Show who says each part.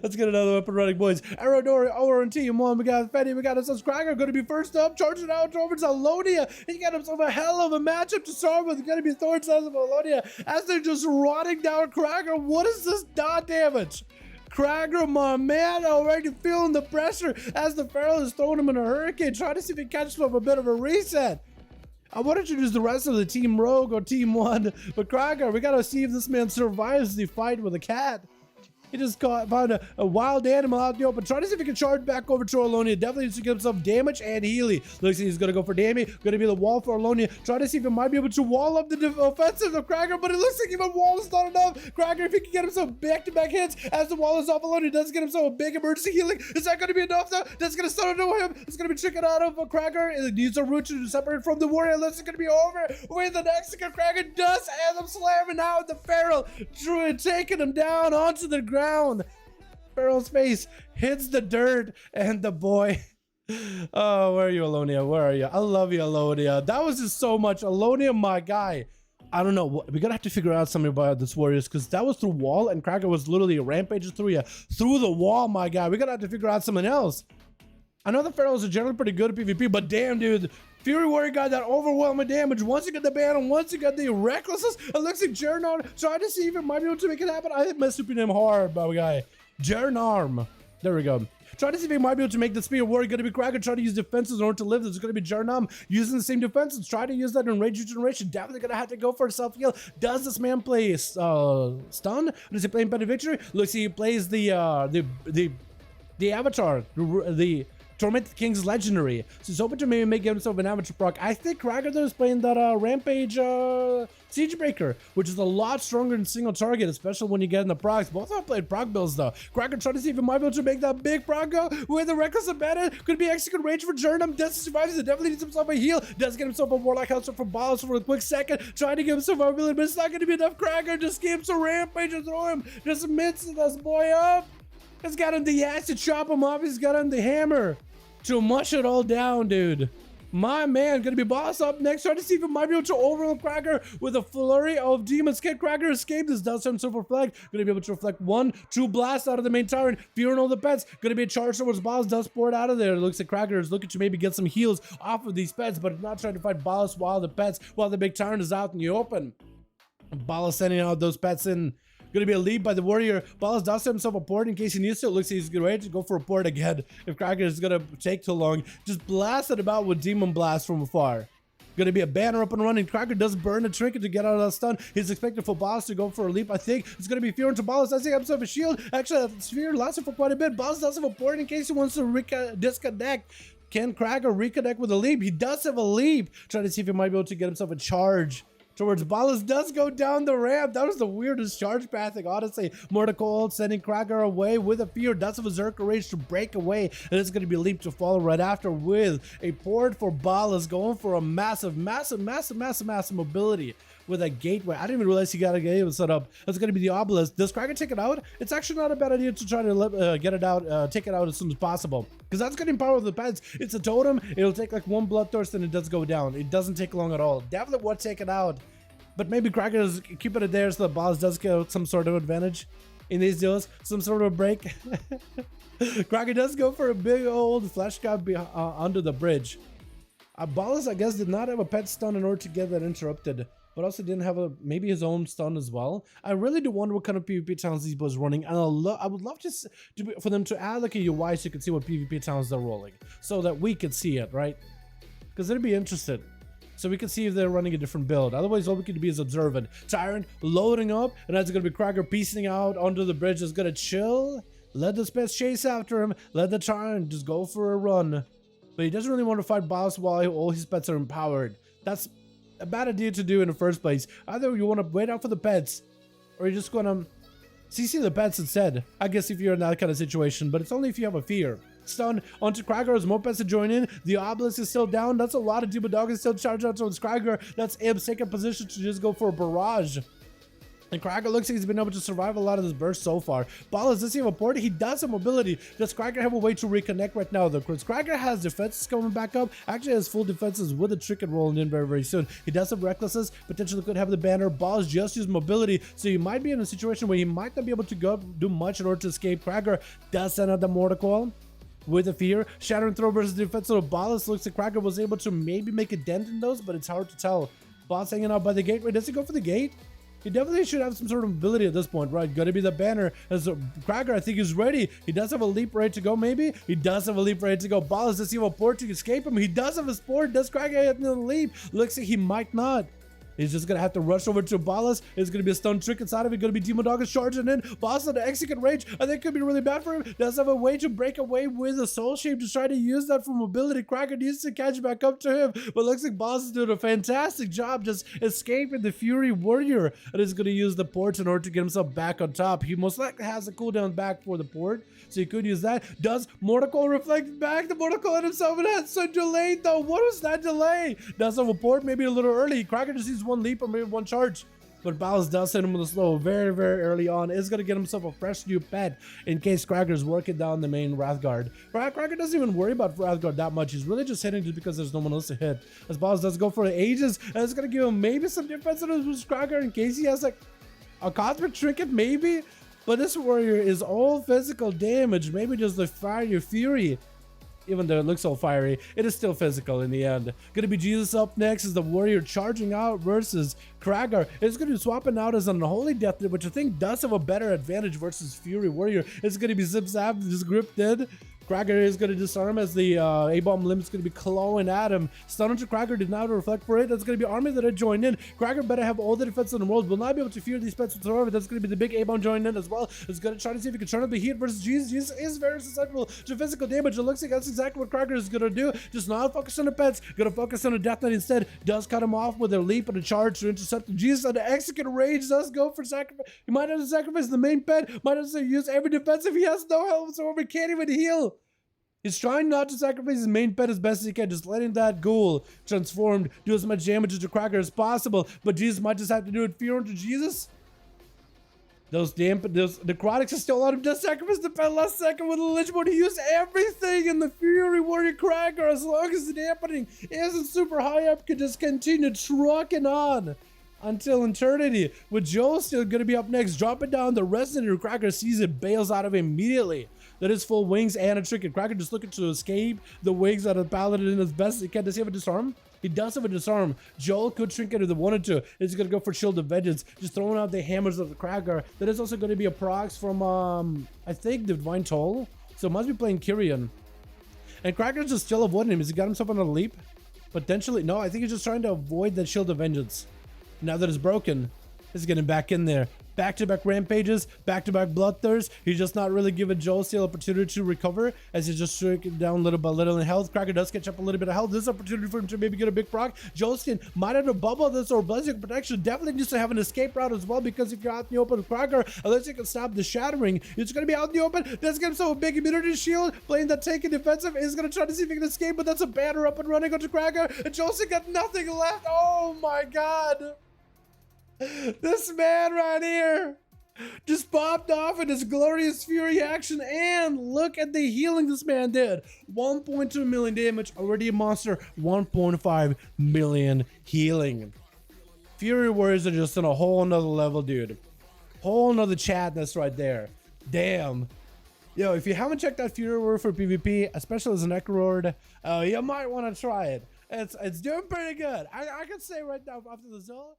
Speaker 1: Let's get another weapon running, boys. Aerodori over on team one. We got Fetty. We got a subscriber. Going to be first up. Charging out towards Alonia. He got himself a hell of a matchup to start with. Going to be Thorn Sons of Alonia as they're just rotting down Krager. What is this dot damage? Krager, my man, already feeling the pressure as the Pharaoh is throwing him in a hurricane, trying to see if he catches him a bit of a reset. I want to introduce the rest of the Team Rogue or Team 1, but Krager, we gotta see if this man survives the fight with a cat. He just found a wild animal out in the open. Trying to see if he can charge back over to Alonia. Definitely needs to get himself damage and Healy. Looks like he's going to go for Damie. Going to be the wall for Alonia. Trying to see if he might be able to wall up the offensive of Krager, but it looks like even wall is not enough. Krager, if he can get himself back-to-back hits as the wall is off, Alonia does get himself a big emergency healing. Is that going to be enough, though? That's going to start into him. It's going to be tricking out of Krager. It needs a root to separate from the warrior. Unless it's going to be over with the next Krager does end up slamming out the Pharaoh, taking him down onto the ground. Pharaoh's face hits the dirt, and the boy. Oh, where are you, Alonia? Where are you? I love you, Alonia. That was just so much. Alonia, my guy. I don't know. We're gonna have to figure out something about this Warriors because that was through wall, and Krager was literally rampaging through you through the wall, my guy. We're gonna have to figure out something else. I know the Pharaohs are generally pretty good at PvP, but damn, dude. Fury Warrior got that overwhelming damage. Once you get the ban and once you got the recklessness, it looks like Jernarm trying to see if it might be able to make it happen. I hit my super name hard, my guy. Jernarm. There we go. Trying to see if he might be able to make the Spear Warrior. Going to be Krager trying to use defenses in order to live. There's going to be Jernarm using the same defenses. Trying to use that in Rage Regeneration. Definitely going to have to go for a self-heal. Does this man play stun? Does he play Impending Victory? Looks like he plays the Avatar. The Tormented King's Legendary. So he's hoping to maybe make himself an amateur proc. I think Krager though is playing that Rampage Siegebreaker, which is a lot stronger than single target, especially when you get in the procs. Both of them played proc builds though. Krager trying to see if he might be able to make that big proc go with the Reckless Abandon. Could be execute range for Jernarm. Does he survive? He definitely needs himself a heal. Does get himself a Warlock House for Balls for a quick second. Trying to give himself a ability, but it's not going to be enough. Krager just keeps a rampage and throw him. Just minces this boy up. He's got him the axe to chop him off. He's got him the hammer to mush it all down, dude. My man, gonna be boss up next. Trying to see if he might be able to overwhelm Krager with a flurry of demons. Can Krager escape? This does himself reflect. Gonna be able to reflect 1, 2 blasts out of the main tyrant. Fearing all the pets. Gonna be a charge towards boss. Does pour it out of there. It looks like Krager is looking to maybe get some heals off of these pets, but not trying to fight boss while the big tyrant is out in the open. Bala sending out those pets in. Gonna be a lead by the warrior. Ballas does himself a port in case he needs to. It looks like he's ready to go for a port again. If Krager is gonna take too long, just blast it about with Demon Blast from afar. Gonna be a banner up and running. Krager does burn a trinket to get out of that stun. He's expected for Ballas to go for a leap. I think it's gonna be Fear into Ballas. I think himself a shield. Actually, that sphere lasted for quite a bit. Ballas does have a port in case he wants to disconnect. Can Krager reconnect with a leap? He does have a leap. Trying to see if he might be able to get himself a charge towards Ballas. Does go down the ramp. That was the weirdest charge pathing, honestly. Mordecai sending Krager away with a fear. Does have a Berserker Rage to break away, and it's going to be a leap to follow right after with a port for Ballas, going for a massive mobility with a gateway. I didn't even realize he got a gateway set up. That's going to be the obelisk. Does Krager take it out? It's actually not a bad idea to try to get it out, take it out as soon as possible, because that's going to empower the pets. It's a totem. It'll take like 1 bloodthirst and it does go down. It doesn't take long at all. Definitely would take it out. But maybe Krager is keeping it there so the boss does get some sort of advantage in these deals, some sort of break. Krager does go for a big old flash guy under the bridge. Ballas, I guess, did not have a pet stun in order to get that interrupted, but also didn't have maybe his own stun as well. I really do wonder what kind of PvP towns these boys running, and I would love for them to add like a UI so you can see what PvP towns they're rolling, so that we could see it, right? Because they'd be interested. So we can see if they're running a different build. Otherwise, all we can be is observant. Tyrant loading up, and that's going to be Krager piecing out onto the bridge. Is going to chill. Let the pets chase after him. Let the Tyrant just go for a run. But he doesn't really want to fight boss while all his pets are empowered. That's a bad idea to do in the first place. Either you want to wait out for the pets, or you're just going to CC the pets instead. I guess if you're in that kind of situation, but it's only if you have a fear. Stun onto Krager as more pets to join in. The obelisk is still down. That's a lot of Demon Dog is still charged out towards Krager. That's Im's second position to just go for a barrage. And Krager looks like he's been able to survive a lot of this burst so far. Ballas, does he have a port? He does have mobility. Does Krager have a way to reconnect right now, though? Because Krager has defenses coming back up. Actually has full defenses with a trick and rolling in very, very soon. He does have recklessness. Potentially could have the banner. Ballas just use mobility. So you might be in a situation where he might not be able to go do much in order to escape. Krager does send out the Mortal Coil with a fear. Shattering Throw versus defense. So Ballas looks like Krager was able to maybe make a dent in those, but it's hard to tell. Ballas hanging out by the gateway. Does he go for the gate? He definitely should have some sort of ability at this point, right? Gotta be the banner. As Krager, I think, is ready. He does have a leap ready to go, maybe? He does have a leap ready to go. Ballas, does he have a port to escape him? He does have a port. Does Krager have the leap? Looks like he might not. He's just gonna have to rush over to Ballas. It's gonna be a stun trick inside of it. Gonna be Demon Dog is charging in. Ballas on the execute rage. I think could be really bad for him. Does have a way to break away with a soul shape to try to use that for mobility. Krager needs to catch back up to him. But looks like Ballas is doing a fantastic job just escaping the Fury Warrior. And is gonna use the ports in order to get himself back on top. He most likely has a cooldown back for the port, so he could use that. Does Mortal Coil reflect back? The Mortal Coil himself, and that's so delayed though. What was that delay? Does have a port, maybe a little early. Krager just needs one leap or maybe one charge. But Ballas does hit him with a slow very, very early on. Is going to get himself a fresh new pet in case Krager's working down the main Wrathguard. Krager doesn't even worry about Wrathguard that much. He's really just hitting just because there's no one else to hit. As Ballas does go for the Aegis, and it's going to give him maybe some defense with Krager in case he has like a Cosmic Trinket, maybe. But this warrior is all physical damage, maybe just the Fire Fury. Even though it looks all fiery, it is still physical in the end. Gonna be Jesus up next as the warrior charging out versus Krager. It's gonna be swapping out as an Unholy Death, which I think does have a better advantage versus Fury Warrior. It's gonna be Zip Zap, just gripped in. Krager is going to disarm as the A-bomb limb's going to be clawing at him. Stun onto Krager did not reflect for it. That's going to be Army that I joined in. Krager better have all the defense in the world. Will not be able to fear these pets whatsoever. That's going to be the big A-bomb joined in as well. It's going to try to see if he can turn up the heat versus Jesus. Jesus is very susceptible to physical damage. It looks like that's exactly what Krager is going to do. Just not focus on the pets. Going to focus on the Death Knight instead. Does cut him off with a leap and a charge to intercept Jesus. And the Execute Rage does go for sacrifice. He might have to sacrifice the main pet. Might have to use every defensive. He has no health, so he can't even heal. He's trying not to sacrifice his main pet as best as he can, just letting that ghoul transformed do as much damage to Krager as possible. But Jesus might just have to do it. Fear onto Jesus. The necrotics are still on him. Just sacrifice the pet last second with a Lich Mode. He used everything in the Fury Warrior Krager. As long as the dampening isn't super high up, can just continue trucking on until eternity. With Joel still going to be up next, dropping down the Resident Krager sees it, bails out of him immediately. That is full wings and a trick. And Krager just looking to escape the wings out of Paladin as best as he can. Does he have a disarm? He does have a disarm. Joel could shrink it if they wanted to. He's going to go for Shield of Vengeance. Just throwing out the hammers of the Krager. That is also going to be a procs from, I think, the Divine Toll. So it must be playing Kyrian. And Krager's just still avoiding him. Has he got himself on a leap? Potentially. No, I think he's just trying to avoid that Shield of Vengeance. Now that it's broken, he's getting back in there. Back-to-back rampages, back-to-back bloodthirst. He's just not really giving Joel the opportunity to recover as he's just shrinking down little by little in health. Krager does catch up a little bit of health. This opportunity for him to maybe get a big proc. Joel's might have to bubble this or Blessing Protection. Definitely needs to have an escape route as well, because if you're out in the open with Krager, unless you can stop the shattering, it's going to be out in the open. Let's get himself a big immunity shield. Playing that tank and defensive. He's going to try to see if he can escape, but that's a banner up and running onto Krager. And Joel's got nothing left. Oh my god. This man right here just popped off in his glorious fury action, and look at the healing this man did. 1.2 million damage, already a monster. 1.5 million healing. Fury Warriors are just on a whole nother level, dude. Whole nother chatness right there. Damn. Yo, if you haven't checked out Fury Warrior for PvP, especially as an Necrolord, you might want to try it. It's doing pretty good. I can say right now after the Zola.